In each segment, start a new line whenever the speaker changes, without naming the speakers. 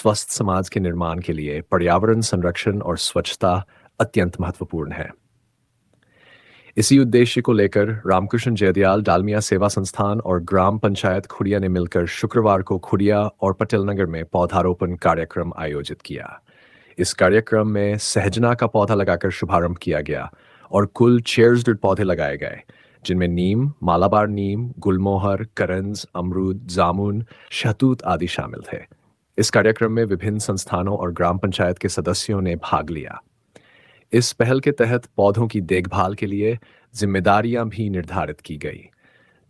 स्वस्थ समाज के निर्माण के लिए पर्यावरण संरक्षण और स्वच्छता अत्यंत महत्वपूर्ण है। इसी उद्देश्य को लेकर रामकृष्ण जयदयाल डालमिया सेवा संस्थान और ग्राम पंचायत खुड़िया ने मिलकर शुक्रवार को खुड़िया और पटेल नगर में पौधारोपण कार्यक्रम आयोजित किया। इस कार्यक्रम में सहजना का पौधा लगाकर शुभारंभ किया गया और कुल 600 पौधे लगाए गए, जिनमें नीम, मालाबार नीम, गुलमोहर, करंज, अमरूद, जामुन, शहतूत आदि शामिल थे। इस कार्यक्रम में विभिन्न संस्थानों और ग्राम पंचायत के सदस्यों ने भाग लिया। इस पहल के तहत पौधों की देखभाल के लिए जिम्मेदारियां भी निर्धारित की गई,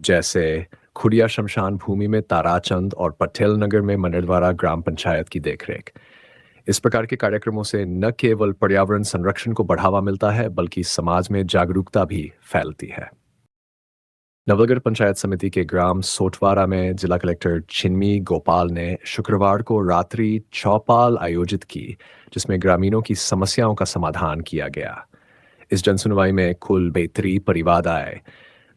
जैसे खुड़िया शमशान भूमि में ताराचंद और पटेल नगर में मंडलवारा ग्राम पंचायत की देखरेख। इस प्रकार के कार्यक्रमों से न केवल पर्यावरण संरक्षण को बढ़ावा मिलता है, बल्कि समाज में जागरूकता भी फैलती है। नवलगढ़ पंचायत समिति के ग्राम सोटवारा में जिला कलेक्टर चिन्मी गोपाल ने शुक्रवार को रात्रि चौपाल आयोजित की, जिसमें ग्रामीणों की समस्याओं का समाधान किया गया। इस जनसुनवाई में कुल 42 परिवाद आए,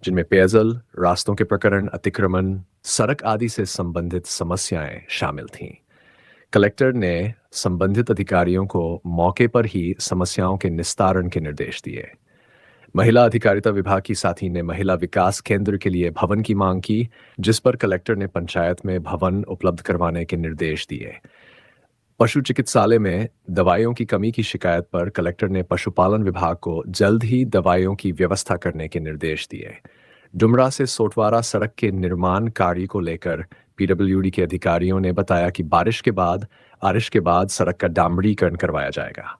जिनमें पेयजल, रास्तों के प्रकरण, अतिक्रमण, सड़क आदि से संबंधित समस्याएं शामिल थीं। कलेक्टर ने संबंधित अधिकारियों को मौके पर ही समस्याओं के निस्तारण के निर्देश दिए। महिला अधिकारिता विभाग की साथी ने महिला विकास केंद्र के लिए भवन की मांग की, जिस पर कलेक्टर ने पंचायत में भवन उपलब्ध करवाने के निर्देश दिए। पशु चिकित्सालय में दवाइयों की कमी की शिकायत पर कलेक्टर ने पशुपालन विभाग को जल्द ही दवाइयों की व्यवस्था करने के निर्देश दिए। डुमरा से सोटवारा सड़क के निर्माण कार्य को लेकर पीडब्ल्यूडी के अधिकारियों ने बताया कि बारिश के बाद सड़क का डामरीकरण करवाया जाएगा।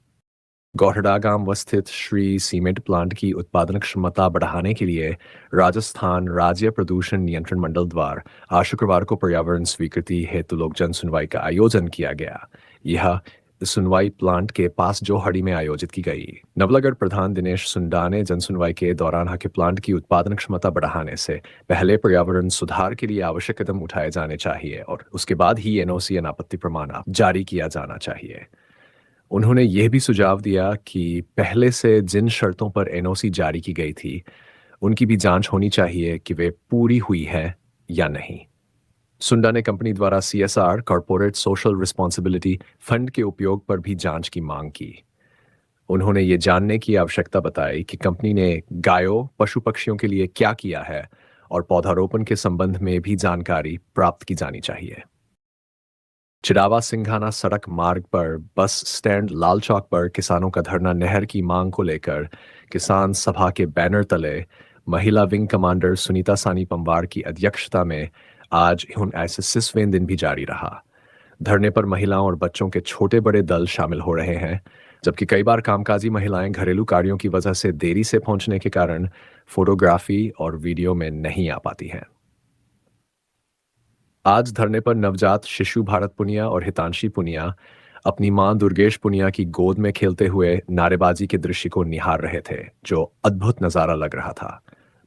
गौहड़ा गांव स्थित श्री सीमेंट प्लांट की उत्पादन क्षमता बढ़ाने के लिए राजस्थान राज्य प्रदूषण नियंत्रण मंडल द्वारा आज शुक्रवार को पर्यावरण स्वीकृति हेतु लोक जन सुनवाई का आयोजन किया गया। यह सुनवाई प्लांट के पास जोहड़ी में आयोजित की गई। नवलगढ़ प्रधान दिनेश सुंडा ने जन सुनवाई के दौरान कहा कि प्लांट की उत्पादन क्षमता बढ़ाने से पहले पर्यावरण सुधार के लिए आवश्यक कदम उठाए जाने चाहिए और उसके बाद ही एनओसी अनापत्ति प्रमाण जारी किया जाना चाहिए। उन्होंने यह भी सुझाव दिया कि पहले से जिन शर्तों पर एनओसी जारी की गई थी, उनकी भी जांच होनी चाहिए कि वे पूरी हुई है या नहीं। सुंडा ने कंपनी द्वारा CSR corporate social responsibility fund के उपयोग पर भी जांच की मांग की। उन्होंने ये जानने की आवश्यकता बताई कि कंपनी ने गायों, पशु पक्षियों के लिए क्या किया है और पौधारोपण के संबंध में भी जानकारी प्राप्त की जानी चाहिए। चिरावा सिंघाना सड़क मार्ग पर बस स्टैंड लाल चौक पर किसानों का धरना नहर की मांग को लेकर किसान सभा के बैनर तले महिला विंग कमांडर सुनीता सानी पंवार की अध्यक्षता में आज ऐसे दिन भी जारी रहा। धरने पर महिलाओं और बच्चों के छोटे बड़े दल शामिल हो रहे हैं, जबकि कई बार कामकाजी महिलाएं घरेलू कार्यों की वजह से देरी से पहुंचने के कारण फोटोग्राफी और वीडियो में नहीं आ पाती हैं। आज धरने पर नवजात शिशु भारत पुनिया और हितांशी पुनिया अपनी मां दुर्गेश पुनिया की गोद में खेलते हुए नारेबाजी के दृश्य को निहार रहे थे, जो अद्भुत नजारा लग रहा था।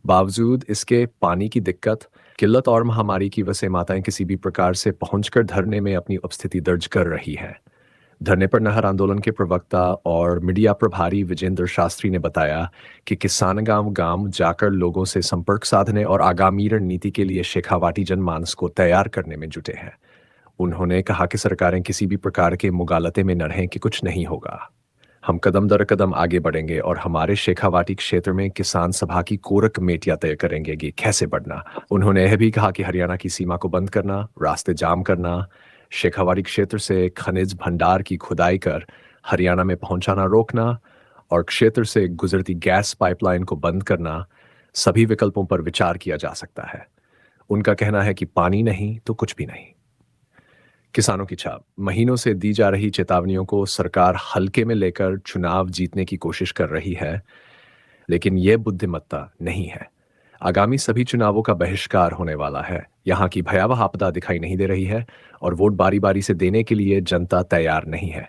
बावजूद इसके पानी की दिक्कत, किल्लत और महामारी की वजह से माताएं किसी भी प्रकार से पहुंचकर धरने में अपनी उपस्थिति दर्ज कर रही हैं। धरने पर नहर आंदोलन के प्रवक्ता और मीडिया प्रभारी विजेंद्र शास्त्री ने बताया कि किसान गांव जाकर लोगों से संपर्क साधने और आगामी रणनीति के लिए शेखावाटी जनमानस को तैयार करने में जुटे हैं। उन्होंने कहा कि सरकारें किसी भी प्रकार के मुगालते में न रहें कि कुछ नहीं होगा। हम कदम दर कदम आगे बढ़ेंगे और हमारे शेखावाटी क्षेत्र में किसान सभा की कोर कमेटियां तय करेंगे कि कैसे बढ़ना। उन्होंने यह भी कहा कि हरियाणा की सीमा को बंद करना, रास्ते जाम करना, शेखावाटी क्षेत्र से खनिज भंडार की खुदाई कर हरियाणा में पहुंचाना रोकना और क्षेत्र से गुजरती गैस पाइपलाइन को बंद करना, सभी विकल्पों पर विचार किया जा सकता है। उनका कहना है कि पानी नहीं तो कुछ भी नहीं। किसानों की छाप, महीनों से दी जा रही चेतावनियों को सरकार हल्के में लेकर चुनाव जीतने की कोशिश कर रही है, लेकिन यह बुद्धिमत्ता नहीं है। आगामी सभी चुनावों का बहिष्कार होने वाला है। यहाँ की भयावह आपदा दिखाई नहीं दे रही है और वोट बारी बारी से देने के लिए जनता तैयार नहीं है।